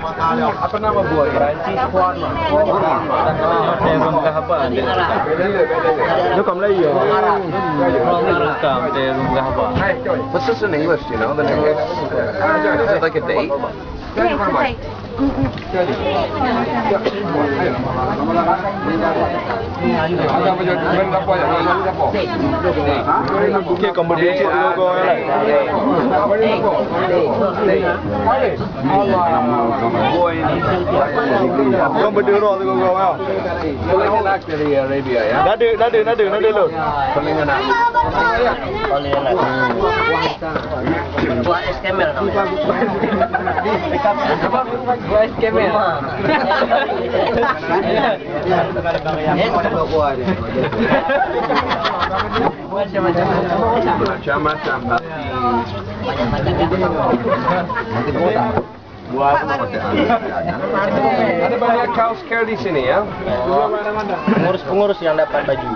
Apa nama buah? Perancis Kurma. Terung kahaba. Nó cầm lấy rồi. Terung kahaba. What's this in English? Do you know the name? Is it like a date? Kia còn một đứa chuyện logo này. Còn một đứa rồi thì logo không? Pelinganak dari Arabia ya. Nó đưa luôn. Pelinganak. Buah es kemel namanya. Buah es kemel. Macam-macam Ada banyak kaos care di sini ya. Pengurus-pengurus yang dapat baju.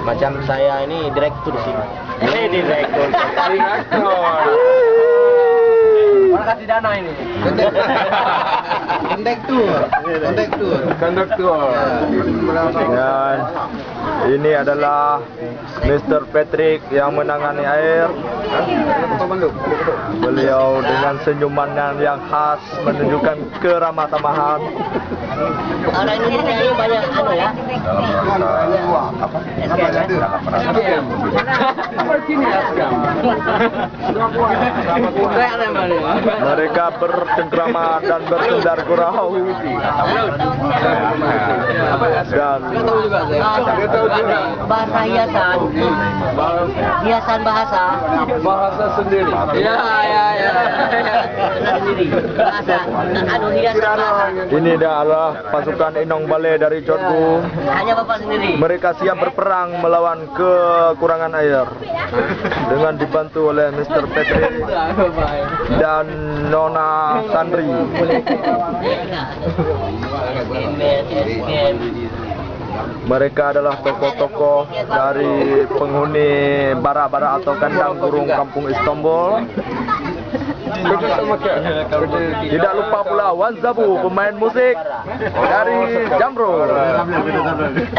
Macam saya ini direktur sini. Ini direktur. Orang kasih dana ini. Konduktor. Dan ini adalah Mr. Patrick yang menangani air. Beliau dengan senyuman yang khas menunjukkan keramah tamahan. Orang Indonesia ini banyak anu ya. Mereka bercengkrama dan bersendar gurau. Dan Bahasa hiasan Bahasa sendiri. Ya. Bahasa anu hiasan bahasa. ini adalah pasukan Inong Balai dari Codgu. Hanya bapak sendiri. Mereka siap berperang melawan kekurangan air dengan dibantu oleh Mr. Patrick dan Nona Sandri. Mereka adalah tokoh-tokoh dari penghuni bara-bara atau kandang burung kampung Istanbul. Tidak lupa pula Wan Zabu, pemain musik dari Jamro.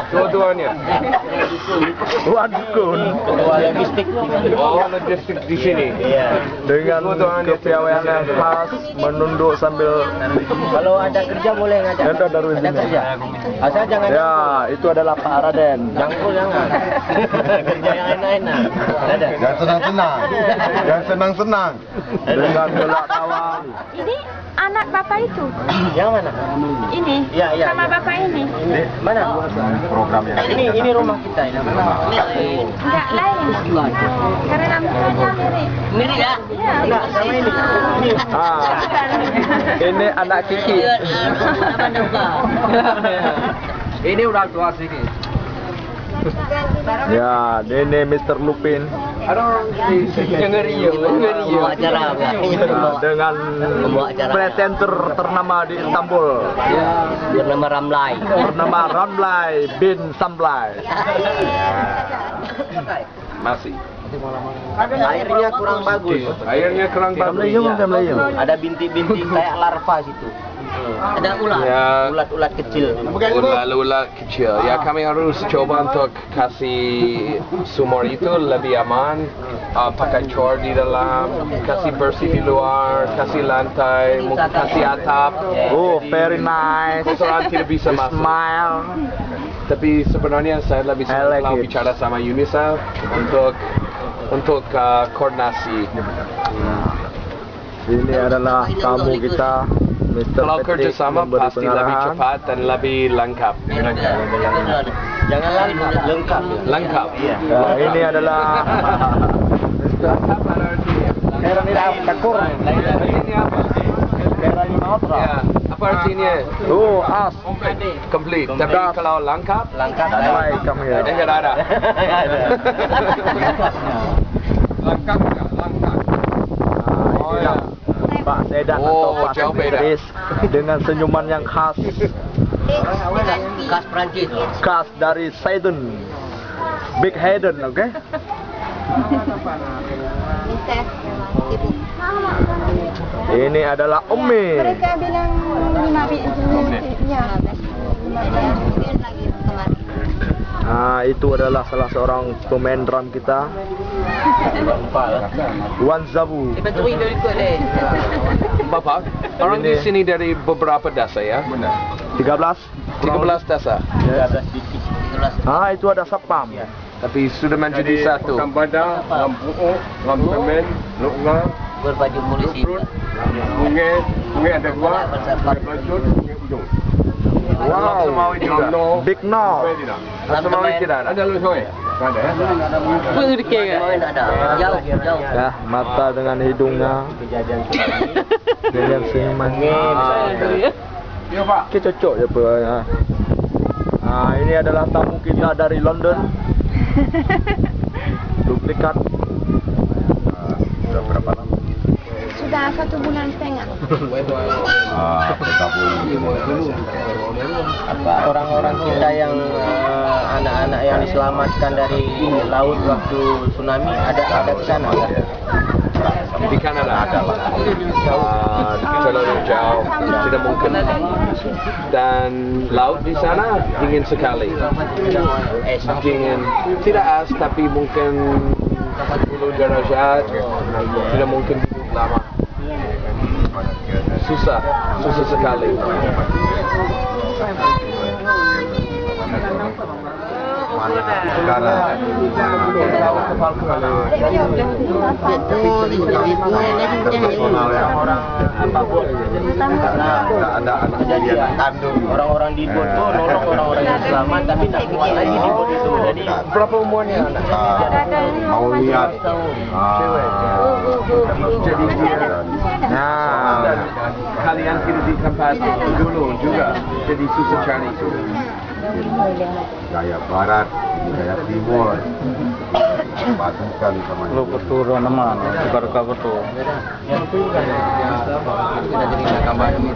Dua-duanya. Wan Dukun Logistik. Oh, logistik di sini. dengan kepiawaian yang khas menunduk sambil. Kalau ada kerja boleh ngajak. Ada Darwin Ada sini. kerja. Asal jangan. Ya, itu adalah Pak Raden. Jangkul jangan. Kerja yang enak-enak. Ada. Yang senang-senang. Yang senang-senang. Dengan gelak tawa. Ini anak bapak itu. Yang mana? Ini. Iya. Sama bapak ini. Mana? Programnya. Ini rumah kita ini. Enggak lain. Karena mukanya mirip. Mirip ya? Iya. Enggak sama ini. Ini anak Kiki. Ini udah tua sedikit. Ya, ini Mr. Lupin. Ngeri. Bawa acara apa? Dengan presenter ternama di Istanbul. Bernama Ramlai. Bernama Ramlai bin Samlai. Masih. Airnya kurang bagus. Airnya kurang bagus. Ada bintik-bintik kayak larva situ. Ada ulat, Ya. ulat-ulat kecil. Ulat-ulat kecil. Ya, kami harus coba untuk kasih sumur itu lebih aman. Pakai cor di dalam, kasih bersih di luar, kasih lantai, mungkin kasih atap. Oh, very nice. Kotoran tidak bisa masuk. Smile. Tapi sebenarnya saya lebih I like senang it. bicara sama UNICEF untuk koordinasi. Ini adalah tamu kita, Mr. Kalau Patrick, kerjasama memberi pasti lebih pengarahan. cepat dan lebih lengkap. Jangan lengkap. Lengkap. Ya, ini adalah Ini apa? Ya, apa artinya? Oh, as. Complete. Tapi kalau lengkap, Mai kami ya. enggak ada. Lengkap enggak? Lengkap. Inilah Pak Sedan Oh, atau Pak jauh beda. Idris dengan senyuman yang khas, Khas Prancis. khas dari Sedan, Big Hayden, oke? Ini adalah Umi. Mereka bilang Nah, itu adalah salah seorang pemain drum kita, Wan Zabu. Bapak, orang di sini dari beberapa desa ya? 13. 13 desa. Ah, itu ada Sapam. Tapi sudah menjadi satu. Kambada, Lampuo, Lampemen, Loknga, Berbaju polisi. Sungai ada dua, Sungai Bajut, Sungai Ujung. Wow, Semawi juga. Big No. Semawi tidak ada. Ada lu Sungai? Ada ya? Jauh. Ya, mata dengan hidungnya. Dengan senyumannya. Iya Pak. Oke, cocok ya Pak. Ya. Nah, ini adalah tamu kita dari London. Duplikat. Sudah berapa lama? Sudah 1 bulan setengah. Orang-orang kita yang anak-anak yang diselamatkan dari laut waktu tsunami ada di sana. Di Kanada ada lah. Terlalu jauh, tidak mungkin. Dan laut di sana dingin sekali. Dingin, tidak es tapi mungkin 10 derajat. Tidak mungkin lama. Susah sekali. Orang-orang di bot tuh nolong orang-orang yang selamat tapi tak kuat lagi di bot itu. Jadi Berapa umurnya anak? Mau lihat. Jadi Nah, kalian tidak di tempat dulu juga. Jadi susah cari. Gaya barat, ini gaya timur. Padukan sama lu keturun teman, suka betul.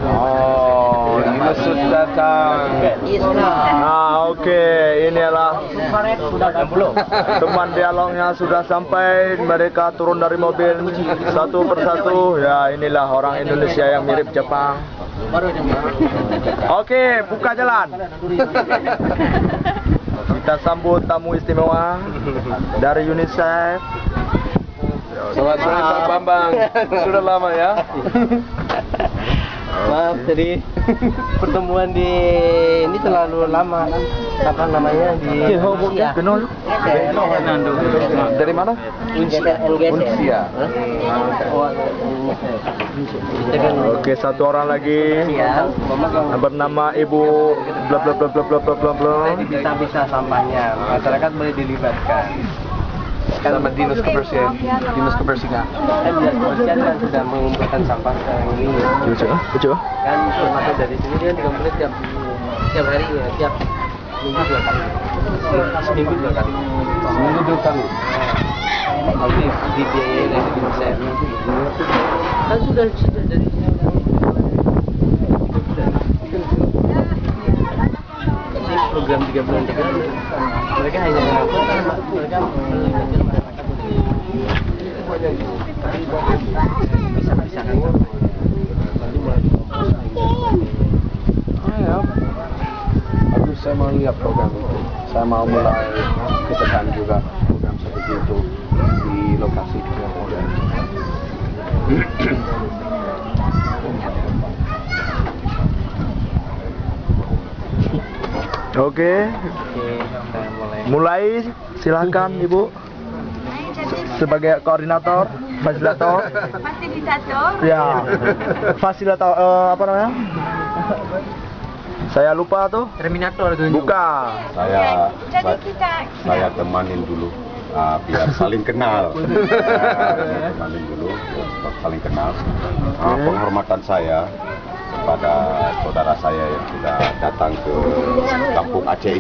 Oh, ini sudah datang. Nah, oke, inilah teman dialognya sudah sampai. Mereka turun dari mobil satu persatu. Ya, inilah orang Indonesia yang mirip Jepang. Oke, buka jalan. Kita sambut tamu istimewa dari UNICEF. Selamat sore Pak Bambang. Sudah lama ya? maaf, jadi pertemuan di ini terlalu lama. Apa namanya di Kenal? Dari mana? Unsia. Oke, satu orang lagi bernama Ibu bla bla bla bla bla bla bla bla. Bisa sampahnya, masyarakat boleh dilibatkan. Sama dinas kebersihan. Kan dinas kebersihan kan sudah mengumpulkan sampah sekarang ini. Coba. Kan termasuk dari sini dia dikumpulin tiap hari ya, tiap minggu 2 kali. Seminggu 2 kali. Seminggu 2 kali. Nanti dibiayai dari UNICEF. Kan sudah dari sini. Ini program 3 bulan 3 bulan. Mereka hanya melakukan mereka melibatkan masyarakat bisa kan. Nanti mulai Bagus, saya mau lihat program itu. Saya mau mulai ketekan juga program seperti itu di lokasi juga. Oke, mulai silakan Ibu sebagai koordinator, fasilitator. Fasilitator. Ya, fasilitator apa namanya? Saya lupa tuh. Terminator tuh. Bukan. Jadi kita saya temanin dulu biar saling kenal. Temanin dulu biar saling kenal. Penghormatan saya kepada saudara saya yang sudah datang ke kampung Aceh.